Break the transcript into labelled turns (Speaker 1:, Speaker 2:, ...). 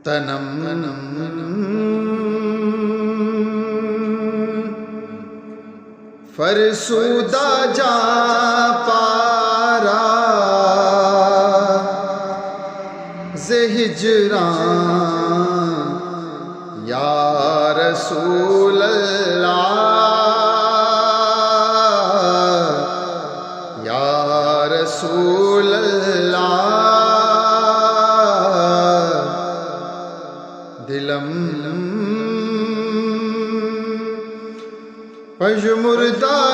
Speaker 1: تنم فرسودہ جا پارا ہجران یا رسول اللہ یا رسول اللہ دلم پژمردہ